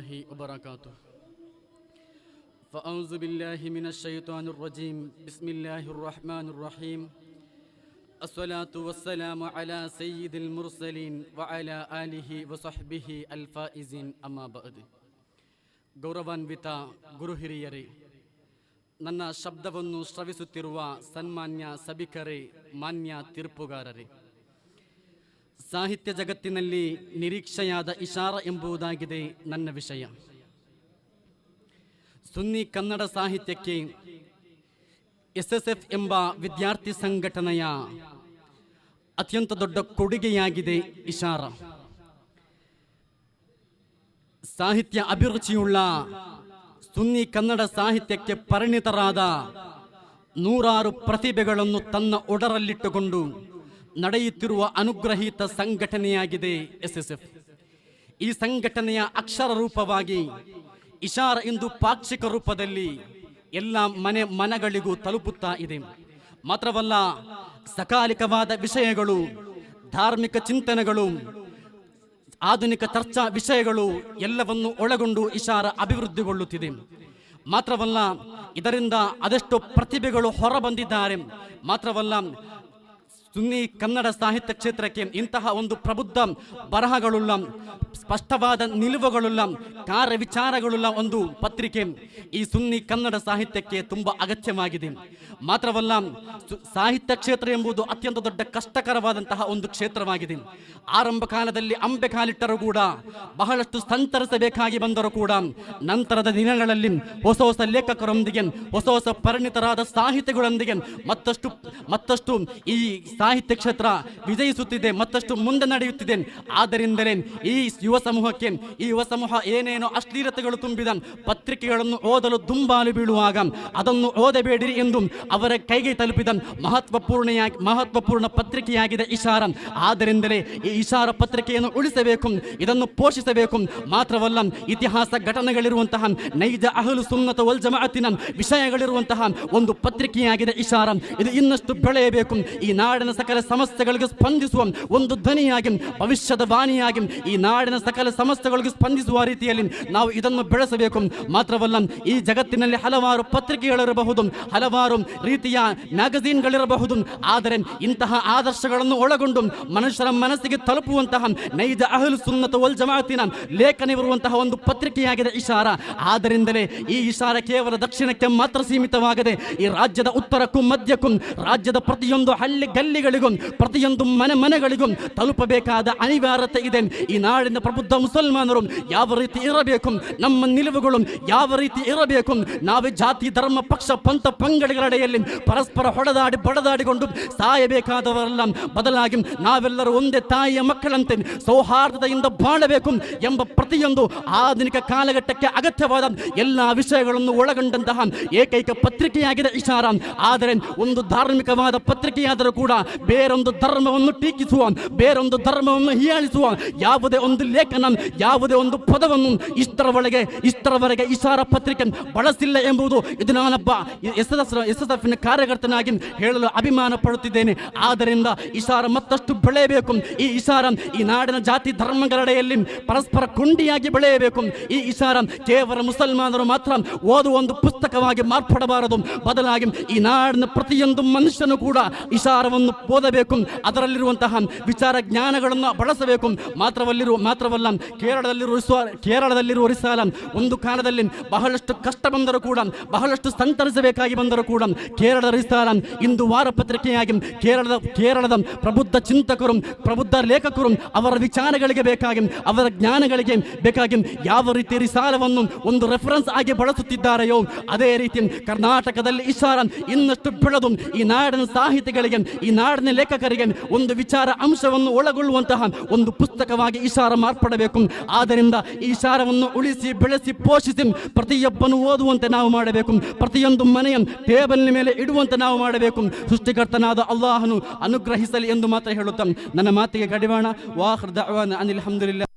وبركاته فأعوذ بالله من الشيطان الرجيم بسم الله الرحمن الرحيم الصلاة والسلام على سيد المرسلين وعلى آله وصحبه الفائزين أما بعد ಗೌರವಾನ್ವಿತ ಗುರು ಹಿರಿಯರೇ, ನನ್ನ ಶಬ್ದವನ್ನು ಶ್ರವಿಸುತ್ತಿರುವ ಸನ್ಮಾನ್ಯ ಸಭಿಕರೇ, ಮಾನ್ಯ ತೀರ್ಪುಗಾರರೇ, ಸಾಹಿತ್ಯ ಜಗತ್ತಿನಲ್ಲಿ ನಿರೀಕ್ಷೆಯಾದ ಇಶಾರ ಎಂಬುದಾಗಿದೆ ನನ್ನ ವಿಷಯ. ಸುನ್ನಿ ಕನ್ನಡ ಸಾಹಿತ್ಯಕ್ಕೆ SSF ಎಂಬ ವಿದ್ಯಾರ್ಥಿ ಸಂಘಟನೆಯ ಅತ್ಯಂತ ದೊಡ್ಡ ಕೊಡುಗೆಯಾಗಿದೆ ಇಶಾರ. ಸಾಹಿತ್ಯ ಅಭಿರುಚಿಯುಳ್ಳ ಸುನ್ನಿ ಕನ್ನಡ ಸಾಹಿತ್ಯಕ್ಕೆ ಪರಿಣಿತರಾದ ನೂರಾರು ಪ್ರತಿಭೆಗಳನ್ನು ತನ್ನ ಒಡರಲ್ಲಿಟ್ಟುಕೊಂಡು ನಡೆಯುತ್ತಿರುವ ಅನುಗ್ರಹೀತ ಸಂಘಟನೆಯಾಗಿದೆ SSF. ಈ ಸಂಘಟನೆಯ ಅಕ್ಷರ ರೂಪವಾಗಿ ಇಶಾರ ಇಂದು ಪಾಕ್ಷಿಕ ರೂಪದಲ್ಲಿ ಎಲ್ಲ ಮನಗಳಿಗೂ ತಲುಪುತ್ತಾ ಇದೆ. ಮಾತ್ರವಲ್ಲ, ಸಕಾಲಿಕವಾದ ವಿಷಯಗಳು, ಧಾರ್ಮಿಕ ಚಿಂತನೆಗಳು, ಆಧುನಿಕ ಚರ್ಚಾ ವಿಷಯಗಳು ಎಲ್ಲವನ್ನು ಒಳಗೊಂಡು ಇಶಾರ ಅಭಿವೃದ್ಧಿಗೊಳ್ಳುತ್ತಿದೆ. ಮಾತ್ರವಲ್ಲ, ಇದರಿಂದ ಅದೆಷ್ಟೋ ಪ್ರತಿಭೆಗಳು ಹೊರಬಂದಿದ್ದಾರೆ. ಮಾತ್ರವಲ್ಲ, ಸುನ್ನಿ ಕನ್ನಡ ಸಾಹಿತ್ಯ ಕ್ಷೇತ್ರಕ್ಕೆ ಇಂತಹ ಒಂದು ಪ್ರಬುದ್ಧ ಬರಹಗಳುಳ್ಳ, ಸ್ಪಷ್ಟವಾದ ನಿಲುವುಗಳುಳ್ಳ, ಕಾರ್ಯವಿಚಾರಗಳುಳ್ಳ ಒಂದು ಪತ್ರಿಕೆ ಈ ಸುನ್ನಿ ಕನ್ನಡ ಸಾಹಿತ್ಯಕ್ಕೆ ತುಂಬ ಅಗತ್ಯವಾಗಿದೆ. ಮಾತ್ರವಲ್ಲ, ಸಾಹಿತ್ಯ ಕ್ಷೇತ್ರ ಎಂಬುದು ಅತ್ಯಂತ ದೊಡ್ಡ ಕಷ್ಟಕರವಾದಂತಹ ಒಂದು ಕ್ಷೇತ್ರವಾಗಿದೆ. ಆರಂಭ ಕಾಲದಲ್ಲಿ ಅಂಬೆ ಕಾಲಿಟ್ಟರೂ ಕೂಡ, ಬಹಳಷ್ಟು ಸಂತರಿಸಬೇಕಾಗಿ ಬಂದರೂ ಕೂಡ, ನಂತರದ ದಿನಗಳಲ್ಲಿ ಹೊಸ ಹೊಸ ಲೇಖಕರೊಂದಿಗೆ, ಹೊಸ ಹೊಸ ಪರಿಣಿತರಾದ ಸಾಹಿತಿಗಳೊಂದಿಗೆ ಮತ್ತಷ್ಟು ಈ ಸಾಹಿತ್ಯ ಕ್ಷೇತ್ರ ವಿಜಯಿಸುತ್ತಿದೆ, ಮತ್ತಷ್ಟು ಮುಂದೆ ನಡೆಯುತ್ತಿದೆ. ಆದ್ದರಿಂದಲೇ ಈ ಯುವ ಸಮೂಹ ಏನೇನೋ ಅಶ್ಲೀಲತೆಗಳು ತುಂಬಿದ ಪತ್ರಿಕೆಗಳನ್ನು ಓದಲು ದುಂಬಾಲು ಬೀಳುವಾಗ ಅದನ್ನು ಓದಬೇಡಿರಿ ಎಂದು ಅವರ ಕೈಗೆ ತಲುಪಿದ ಮಹತ್ವಪೂರ್ಣ ಪತ್ರಿಕೆಯಾಗಿದೆ ಇಶಾರ. ಆದ್ದರಿಂದಲೇ ಈ ಇಶಾರ ಪತ್ರಿಕೆಯನ್ನು ಉಳಿಸಬೇಕು, ಇದನ್ನು ಪೋಷಿಸಬೇಕು. ಮಾತ್ರವಲ್ಲ, ಇತಿಹಾಸ ಘಟನೆಗಳಿರುವಂತಹ ನೈಜ ಅಹ್ಲು ಸುನ್ನತ ವಲ್ ಜಮಾಅತಿನ ವಿಷಯಗಳಿರುವಂತಹ ಒಂದು ಪತ್ರಿಕೆಯಾಗಿದೆ ಇಶಾರ. ಇದು ಇನ್ನಷ್ಟು ಬೆಳೆಯಬೇಕು. ಈ ನಾಡಿನ ಸಕಲ ಸಮಸ್ಯೆಗಳಿಗೆ ಸ್ಪಂದಿಸುವ ಒಂದು ಧ್ವನಿಯಾಗಿ, ಭವಿಷ್ಯದ ವಾಣಿಯಾಗಿ ಈ ನಾಡಿನ ಸಕಲ ಸಮಸ್ಯೆಗಳಿಗೆ ಸ್ಪಂದಿಸುವ ರೀತಿಯಲ್ಲಿ ನಾವು ಇದನ್ನು ಬೆಳೆಸಬೇಕು. ಮಾತ್ರವಲ್ಲ, ಈ ಜಗತ್ತಿನಲ್ಲಿ ಹಲವಾರು ಪತ್ರಿಕೆಗಳಿರಬಹುದು, ಹಲವಾರು ರೀತಿಯ ಮ್ಯಾಗಝೀನ್ಗಳಿರಬಹುದು. ಆದರೆ ಇಂತಹ ಆದರ್ಶಗಳನ್ನು ಒಳಗೊಂಡು ಮನುಷ್ಯರ ಮನಸ್ಸಿಗೆ ತಲುಪುವಂತಹ ನೈಜ ಅಹ್ಲು ಸುನ್ನತ ವಲ್ ಜಮಾಅತಿನ ಲೇಖನವಿರುವಂತಹ ಒಂದು ಪತ್ರಿಕೆಯಾಗಿದೆ ಇಶಾರ. ಆದ್ದರಿಂದಲೇ ಈ ಇಶಾರ ಕೇವಲ ದಕ್ಷಿಣಕ್ಕೆ ಮಾತ್ರ ಸೀಮಿತವಾಗದೆ ಈ ರಾಜ್ಯದ ಉತ್ತರಕ್ಕೂ ಮಧ್ಯಕ್ಕೂ, ರಾಜ್ಯದ ಪ್ರತಿಯೊಂದು ಹಳ್ಳಿ ಗಲ್ಲಿಗಳಿಗೂ, ಪ್ರತಿಯೊಂದು ಮನೆಗಳಿಗೂ ತಲುಪಬೇಕಾದ ಅನಿವಾರ್ಯತೆ ಇದೆ. ಈ ನಾಡಿನ ಪ್ರಬುದ್ಧ ಮುಸಲ್ಮಾನರು ಯಾವ ರೀತಿ ಇರಬೇಕು, ನಮ್ಮ ನಿಲುವುಗಳು ಯಾವ ರೀತಿ ಇರಬೇಕು, ನಾವೇ ಜಾತಿ ಧರ್ಮ ಪಕ್ಷ ಪಂಥ ಪಂಗಡಗಳೆಡೆಯಲ್ಲಿ ಪರಸ್ಪರ ಹೊಡೆದಾಡಿ ಬಡದಾಡಿಕೊಂಡು ಸಾಯಬೇಕಾದವರಲ್ಲ, ಬದಲಾಗಿ ನಾವೆಲ್ಲರೂ ಒಂದೇ ತಾಯಿಯ ಮಕ್ಕಳಂತೆ ಸೌಹಾರ್ದತೆಯಿಂದ ಬಾಳಬೇಕು ಎಂಬ ಪ್ರತಿಯೊಂದು ಆಧುನಿಕ ಕಾಲಘಟ್ಟಕ್ಕೆ ಅಗತ್ಯವಾದ ಎಲ್ಲ ವಿಷಯಗಳನ್ನು ಒಳಗೊಂಡಂತಹ ಏಕೈಕ ಪತ್ರಿಕೆಯಾಗಿದೆ ಇಶಾರ. ಆದರೆ ಒಂದು ಧಾರ್ಮಿಕವಾದ ಪತ್ರಿಕೆಯಾದರೂ ಕೂಡ ಬೇರೊಂದು ಧರ್ಮವನ್ನು ಟೀಕಿಸುವ, ಬೇರೊಂದು ಧರ್ಮವನ್ನು ಹೀಯಾಳಿಸುವ ಯಾವುದೇ ಒಂದು ಲೇಖನ, ಯಾವುದೇ ಒಂದು ಪದವನ್ನು ಇಷ್ಟರವರೆಗೆ ಇಶಾರ ಪತ್ರಿಕೆ ಬಳಸಿಲ್ಲ ಎಂಬುದು ಇದು ನಾನೊಬ್ಬ SSF ಕಾರ್ಯಕರ್ತನಾಗಿ ಹೇಳಲು ಅಭಿಮಾನ ಪಡುತ್ತಿದ್ದೇನೆ. ಆದ್ದರಿಂದ ಇಶಾರ ಮತ್ತಷ್ಟು ಬೆಳೆಯಬೇಕು. ಈ ಇಶಾರ ಈ ನಾಡಿನ ಜಾತಿ ಧರ್ಮಗಳೆಡೆಯಲ್ಲಿ ಪರಸ್ಪರ ಕೊಂಡಿಯಾಗಿ ಬೆಳೆಯಬೇಕು. ಈ ಇಶಾರ ಕೇವಲ ಮುಸಲ್ಮಾನರು ಮಾತ್ರ ಓದುವ ಒಂದು ಪುಸ್ತಕವಾಗಿ ಮಾರ್ಪಡಬಾರದು, ಬದಲಾಗಿ ಈ ನಾಡಿನ ಪ್ರತಿಯೊಂದು ಮನುಷ್ಯನು ಕೂಡ ಇಶಾರವನ್ನು ಓದಬೇಕು, ಅದರಲ್ಲಿರುವಂತಹ ವಿಚಾರ ಜ್ಞಾನಗಳನ್ನು ಬಳಸಬೇಕು. ಮಾತ್ರವಲ್ಲ, ಕೇರಳದಲ್ಲಿರುವ ರಿಸಾಲ ಒಂದು ಕಾಲದಲ್ಲಿ ಬಹಳಷ್ಟು ಕಷ್ಟ ಬಂದರೂ ಕೂಡ, ಬಹಳಷ್ಟು ಸಂತರಿಸಬೇಕಾಗಿ ಬಂದರೂ ಕೂಡ, ಕೇರಳದ ರಿಸಾಲ ಇಂದು ವಾರಪತ್ರಿಕೆಯಾಗಿ ಕೇರಳದ ಪ್ರಬುದ್ಧ ಚಿಂತಕರು, ಪ್ರಬುದ್ಧ ಲೇಖಕರು ಅವರ ವಿಚಾರಗಳಿಗೆ ಬೇಕಾಗಿ, ಅವರ ಜ್ಞಾನಗಳಿಗೆ ಬೇಕಾಗಿ ಯಾವ ರೀತಿ ರಿಸಾಲವನ್ನು ಒಂದು ರೆಫರೆನ್ಸ್ ಆಗಿ ಬಳಸುತ್ತಿದ್ದಾರೆಯೋ ಅದೇ ರೀತಿ ಕರ್ನಾಟಕದಲ್ಲಿ ಇಶಾರ ಇನ್ನಷ್ಟು ಬೆಳೆದು ಈ ನಾಡಿನ ಸಾಹಿತಿಗಳಿಗೆ, ಈ ನಾಡಿನ ಲೇಖಕರಿಗೆ ಒಂದು ವಿಚಾರ ಅಂಶವನ್ನು ಒಳಗೊಳ್ಳುವಂತಹ ಒಂದು ಪುಸ್ತಕವಾಗಿ ಇಶಾರ ಮಾರ್ಪಡಬೇಕು. ಆದ್ದರಿಂದ ಈ ಇಶಾರವನ್ನು ಉಳಿಸಿ ಬೆಳೆಸಿ ಪೋಷಿಸಿ ಪ್ರತಿಯೊಬ್ಬನು ಓದುವಂತೆ ನಾವು ಮಾಡಬೇಕು, ಪ್ರತಿಯೊಂದು ಮನೆಯ ಟೇಬಲ್ನ ಮೇಲೆ ಇಡುವಂತೆ ನಾವು ಮಾಡಬೇಕು. ಸೃಷ್ಟಿಕರ್ತನಾದ ಅಲ್ಲಾಹನು ಅನುಗ್ರಹಿಸಲಿ ಎಂದು ಮಾತ್ರ ಹೇಳುತ್ತಾ ನನ್ನ ಮಾತಿಗೆ ಕಡಿವಾಣ. ವಾಹ್ ದಅವಾನ ಅನಿಲ್ ಹಮ್ದುಲಿಲ್ಲಾಹ್.